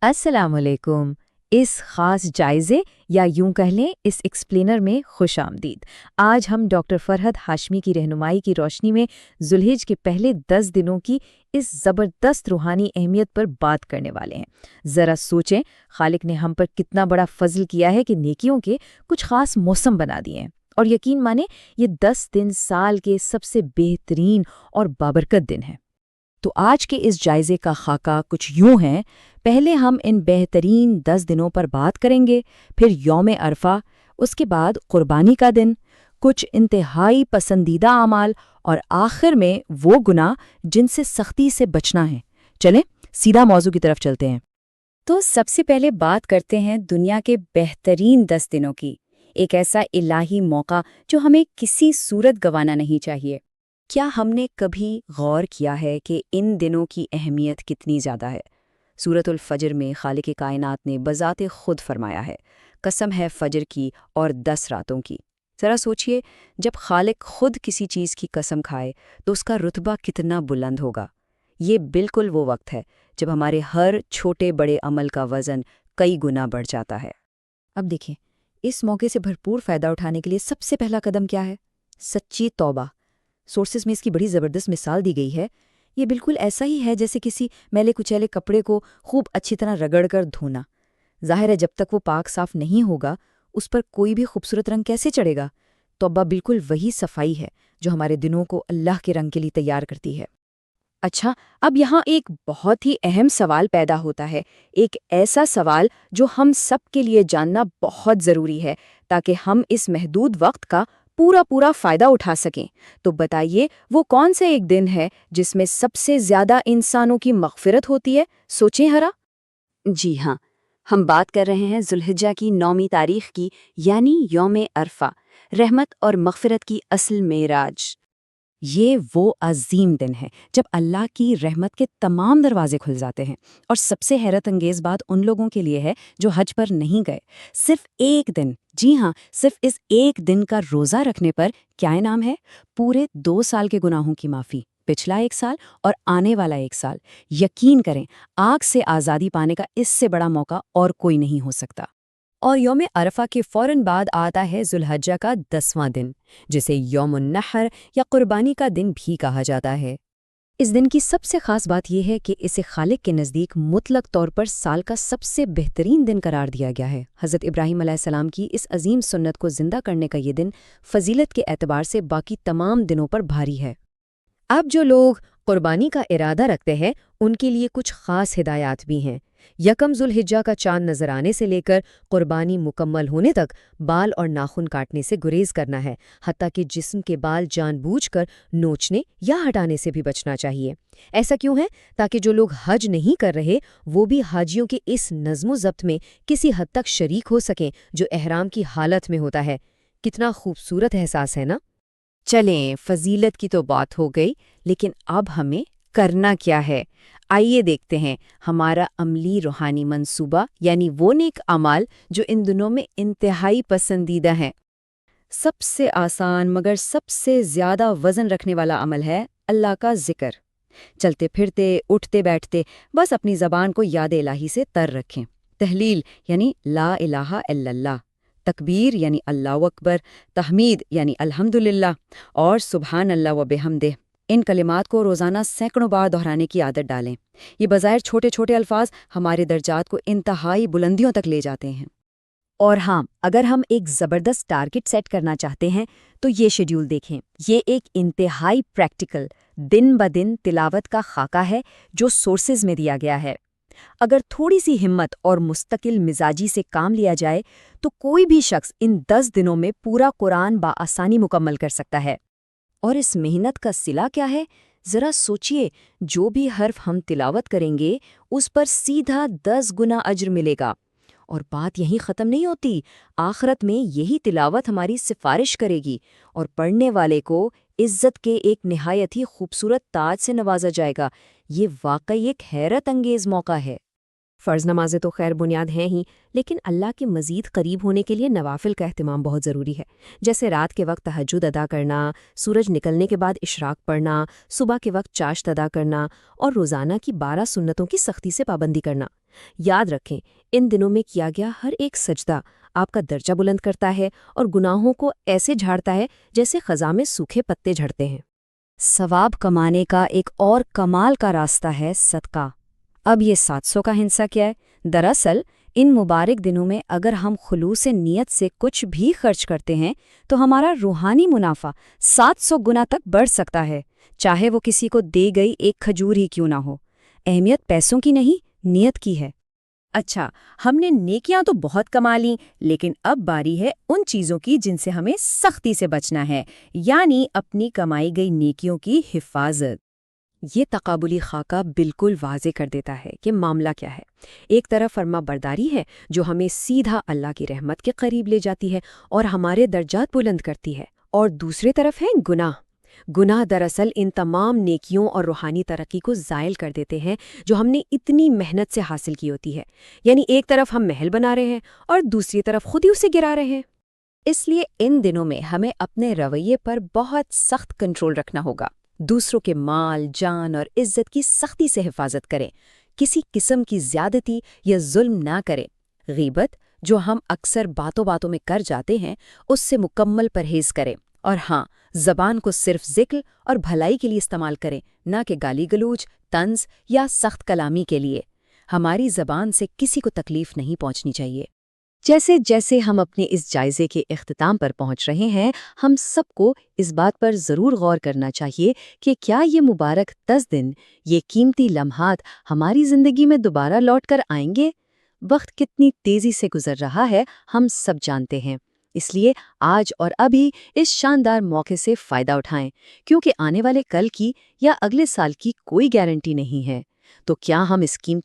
السلام علیکم۔ اس خاص جائزے یا یوں کہہ لیں اس ایکسپلینر میں خوش آمدید۔ آج ہم ڈاکٹر فرحت ہاشمی کی رہنمائی کی روشنی میں ذوالحج کے پہلے 10 دنوں کی اس زبردست روحانی اہمیت پر بات کرنے والے ہیں۔ ذرا سوچیں، خالق نے ہم پر کتنا بڑا فضل کیا ہے کہ نیکیوں کے کچھ خاص موسم بنا دیے ہیں، اور یقین مانیں یہ 10 دن سال کے سب سے بہترین اور بابرکت دن ہیں۔ تو آج کے اس جائزے کا خاکہ کچھ یوں ہے۔ پہلے ہم ان بہترین 10 دنوں پر بات کریں گے، پھر یوم عرفہ، اس کے بعد قربانی کا دن، کچھ انتہائی پسندیدہ اعمال، اور آخر میں وہ گناہ جن سے سختی سے بچنا ہے۔ چلیں سیدھا موضوع کی طرف چلتے ہیں۔ تو سب سے پہلے بات کرتے ہیں دنیا کے بہترین 10 دنوں کی، ایک ایسا الہی موقع جو ہمیں کسی صورت گنوانا نہیں چاہیے۔ کیا ہم نے کبھی غور کیا ہے کہ ان دنوں کی اہمیت کتنی زیادہ ہے؟ سورۃ الفجر میں خالق کائنات نے بذات خود فرمایا ہے، قسم ہے فجر کی اور 10 راتوں کی۔ ذرا سوچئے، جب خالق خود کسی چیز کی قسم کھائے تو اس کا رتبہ کتنا بلند ہوگا۔ یہ بالکل وہ وقت ہے جب ہمارے ہر چھوٹے بڑے عمل کا وزن کئی گنا بڑھ جاتا ہے۔ اب دیکھیں، اس موقع سے بھرپور فائدہ اٹھانے کے لیے سب سے پہلا قدم کیا ہے؟ سچی توبہ۔ سورسز میں اس کی بڑی زبردست مثال دی گئی ہے۔ یہ بالکل ایسا ہی ہے جیسے کسی میلے کچیلے کپڑے کو خوب اچھی طرح رگڑ کر دھونا۔ ظاہر ہے جب تک وہ پاک صاف نہیں ہوگا اس پر کوئی بھی خوبصورت رنگ کیسے چڑھے گا؟ توبہ بالکل وہی صفائی ہے جو ہمارے دنوں کو اللہ کے رنگ کے لیے تیار کرتی ہے۔ اچھا، اب یہاں ایک بہت ہی اہم سوال پیدا ہوتا ہے، ایک ایسا سوال جو ہم سب کے لیے جاننا بہت ضروری ہے تاکہ ہم اس محدود وقت کا پورا فائدہ اٹھا سکیں۔ تو بتائیے، وہ کون سے ایک دن ہے جس میں سب سے زیادہ انسانوں کی مغفرت ہوتی ہے؟ سوچیں ذرا۔ جی ہاں، ہم بات کر رہے ہیں ذوالحجہ کی 9ویں تاریخ کی، یعنی یوم عرفہ، رحمت اور مغفرت کی اصل معراج۔ یہ وہ عظیم دن ہے جب اللہ کی رحمت کے تمام دروازے کھل جاتے ہیں، اور سب سے حیرت انگیز بات ان لوگوں کے لیے ہے جو حج پر نہیں گئے۔ صرف ایک دن، جی ہاں، صرف اس ایک دن کا روزہ رکھنے پر کیا انعام ہے؟ پورے 2 سال کے گناہوں کی معافی، پچھلا 1 سال اور آنے والا 1 سال۔ یقین کریں، آگ سے آزادی پانے کا اس سے بڑا موقع اور کوئی نہیں ہو سکتا۔ اور یوم عرفہ کے فوراً بعد آتا ہے ذوالحجہ کا 10واں دن، جسے یوم النحر یا قربانی کا دن بھی کہا جاتا ہے۔ اس دن کی سب سے خاص بات یہ ہے کہ اسے خالق کے نزدیک مطلق طور پر سال کا سب سے بہترین دن قرار دیا گیا ہے۔ حضرت ابراہیم علیہ السلام کی اس عظیم سنت کو زندہ کرنے کا یہ دن فضیلت کے اعتبار سے باقی تمام دنوں پر بھاری ہے۔ اب جو لوگ قربانی کا ارادہ رکھتے ہیں ان کے لیے کچھ خاص ہدایات بھی ہیں۔ یکم ذوالحجہ کا چاند نظر آنے سے لے کر قربانی مکمل ہونے تک بال اور ناخن کاٹنے سے گریز کرنا ہے، حتیٰ کہ جسم کے بال جان بوجھ کر نوچنے یا ہٹانے سے بھی بچنا چاہیے۔ ایسا کیوں ہے؟ تاکہ جو لوگ حج نہیں کر رہے وہ بھی حاجیوں کے اس نظم و ضبط میں کسی حد تک شریک ہو سکیں جو احرام کی حالت میں ہوتا ہے۔ کتنا خوبصورت احساس ہے نا؟ چلیں، فضیلت کی تو بات ہو گئی، لیکن اب ہمیں کرنا کیا ہے؟ آئیے دیکھتے ہیں ہمارا عملی روحانی منصوبہ، یعنی وہ نیک اعمال جو ان دنوں میں انتہائی پسندیدہ ہیں۔ سب سے آسان مگر سب سے زیادہ وزن رکھنے والا عمل ہے اللہ کا ذکر۔ چلتے پھرتے، اٹھتے بیٹھتے بس اپنی زبان کو یاد الہی سے تر رکھیں۔ تحلیل یعنی لا الہ الا اللہ، تکبیر یعنی اللہ اکبر، تحمید یعنی الحمدللہ، اور سبحان اللہ و بحمدہ۔ ان کلمات کو روزانہ سینکڑوں بار دہرانے کی عادت ڈالیں۔ یہ بظاہر چھوٹے چھوٹے الفاظ ہمارے درجات کو انتہائی بلندیوں تک لے جاتے ہیں۔ اور ہاں، اگر ہم ایک زبردست ٹارگٹ سیٹ کرنا چاہتے ہیں تو یہ شیڈیول دیکھیں۔ یہ ایک انتہائی پریکٹیکل دن بدن تلاوت کا خاکہ ہے جو سورسز میں دیا گیا ہے۔ اگر تھوڑی سی ہمت اور مستقل مزاجی سے کام لیا جائے تو کوئی بھی شخص ان 10 دنوں میں پورا قرآن بآسانی مکمل کر سکتا ہے۔ اور اس محنت کا صلہ کیا ہے؟ ذرا سوچئے، جو بھی حرف ہم تلاوت کریں گے اس پر سیدھا 10 گنا اجر ملے گا۔ اور بات یہیں ختم نہیں ہوتی، آخرت میں یہی تلاوت ہماری سفارش کرے گی اور پڑھنے والے کو عزت کے ایک نہایت ہی خوبصورت تاج سے نوازا جائے گا۔ یہ واقعی ایک حیرت انگیز موقع ہے۔ فرض نمازیں تو خیر بنیاد ہیں ہی، لیکن اللہ کے مزید قریب ہونے کے لیے نوافل کا اہتمام بہت ضروری ہے، جیسے رات کے وقت تہجد ادا کرنا، سورج نکلنے کے بعد اشراق پڑھنا، صبح کے وقت چاشت ادا کرنا اور روزانہ کی 12 سنتوں کی سختی سے پابندی کرنا۔ یاد رکھیں، ان دنوں میں کیا گیا ہر ایک سجدہ آپ کا درجہ بلند کرتا ہے اور گناہوں کو ایسے جھاڑتا ہے جیسے خزاں میں سوکھے پتے جھڑتے ہیں۔ ثواب کمانے کا ایک اور کمال کا راستہ ہے صدقہ۔ اب یہ 700 کا ہنسا کیا ہے؟ دراصل ان مبارک دنوں میں اگر ہم خلوص نیت سے کچھ بھی خرچ کرتے ہیں تو ہمارا روحانی منافع 700 گنا تک بڑھ سکتا ہے، چاہے وہ کسی کو دے گئی ایک کھجور ہی کیوں نہ ہو۔ اہمیت پیسوں کی نہیں، نیت کی ہے۔ اچھا، ہم نے نیکیاں تو بہت کما لیں، لیکن اب باری ہے ان چیزوں کی جن سے ہمیں سختی سے بچنا ہے، یعنی اپنی کمائی گئی نیکیوں کی حفاظت۔ یہ تقابلی خاکہ بالکل واضح کر دیتا ہے کہ معاملہ کیا ہے۔ ایک طرف فرما برداری ہے جو ہمیں سیدھا اللہ کی رحمت کے قریب لے جاتی ہے اور ہمارے درجات بلند کرتی ہے، اور دوسری طرف ہے گناہ۔ گناہ دراصل ان تمام نیکیوں اور روحانی ترقی کو زائل کر دیتے ہیں جو ہم نے اتنی محنت سے حاصل کی ہوتی ہے، یعنی ایک طرف ہم محل بنا رہے ہیں اور دوسری طرف خود ہی اسے گرا رہے ہیں۔ اس لیے ان دنوں میں ہمیں اپنے رویے پر بہت سخت کنٹرول رکھنا ہوگا۔ دوسروں کے مال، جان اور عزت کی سختی سے حفاظت کریں، کسی قسم کی زیادتی یا ظلم نہ کریں۔ غیبت، جو ہم اکثر باتوں باتوں میں کر جاتے ہیں، اس سے مکمل پرہیز کریں، اور ہاں، زبان کو صرف ذکر اور بھلائی کے لیے استعمال کریں، نہ کہ گالی گلوچ، طنز یا سخت کلامی کے لیے۔ ہماری زبان سے کسی کو تکلیف نہیں پہنچنی چاہیے۔ جیسے جیسے ہم اپنے اس جائزے کے اختتام پر پہنچ رہے ہیں، ہم سب کو اس بات پر ضرور غور کرنا چاہیے کہ کیا یہ مبارک 10 دن، یہ قیمتی لمحات ہماری زندگی میں دوبارہ لوٹ کر آئیں گے؟ وقت کتنی تیزی سے گزر رہا ہے ہم سب جانتے ہیں، اس لیے آج اور ابھی اس شاندار موقع سے فائدہ اٹھائیں، کیونکہ آنے والے کل کی یا اگلے سال کی کوئی گارنٹی نہیں ہے۔ تو کیا ہم اس قیمتی